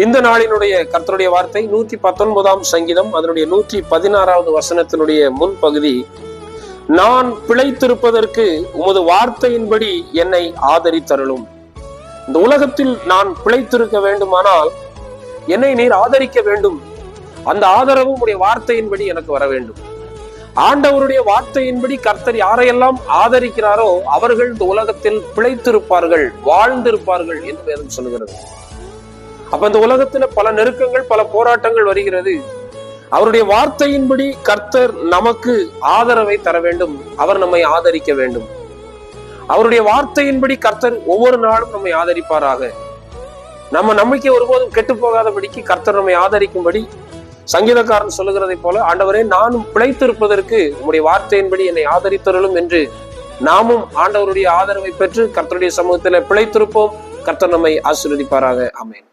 இந்த நாளினுடைய கர்த்தருடைய வார்த்தை 119ஆம் சங்கீதம் அதனுடைய 116வது வசனத்தினுடைய முன்பகுதி, நான் பிழைத்திருப்பதற்கு உமது வார்த்தையின்படி என்னை ஆதரித்தருளும். இந்த உலகத்தில் நான் பிழைத்திருக்க வேண்டுமானால் என்னை நீர் ஆதரிக்க வேண்டும். அந்த ஆதரவு உடைய வார்த்தையின்படி எனக்கு வர வேண்டும். ஆண்டவருடைய வார்த்தையின்படி கர்த்தர் யாரையெல்லாம் ஆதரிக்கிறாரோ அவர்கள் இந்த உலகத்தில் பிழைத்திருப்பார்கள், வாழ்ந்திருப்பார்கள் என்று வேதம் சொல்கிறது. அப்ப இந்த உலகத்துல பல நெருக்கங்கள், பல போராட்டங்கள் வருகிறது. அவருடைய வார்த்தையின்படி கர்த்தர் நமக்கு ஆதரவை தர வேண்டும். அவர் நம்மை ஆதரிக்க வேண்டும். அவருடைய வார்த்தையின்படி கர்த்தர் ஒவ்வொரு நாளும் நம்மை ஆதரிப்பாராக. நம்ம நம்பிக்கை ஒருபோதும் கெட்டு போகாதபடிக்கு கர்த்தர் நம்மை ஆதரிக்கும்படி சங்கீதக்காரன் சொல்லுகிறதை போல, ஆண்டவரே நானும் பிழைத்திருப்பதற்கு உம்முடைய வார்த்தையின்படி என்னை ஆதரித்தருளும் என்று நாமும் ஆண்டவருடைய ஆதரவை பெற்று கர்த்தருடைய சமூகத்தில் பிழைத்திருப்போம். கர்த்தர் நம்மை ஆசீர்வதிப்பாராக. ஆமென்.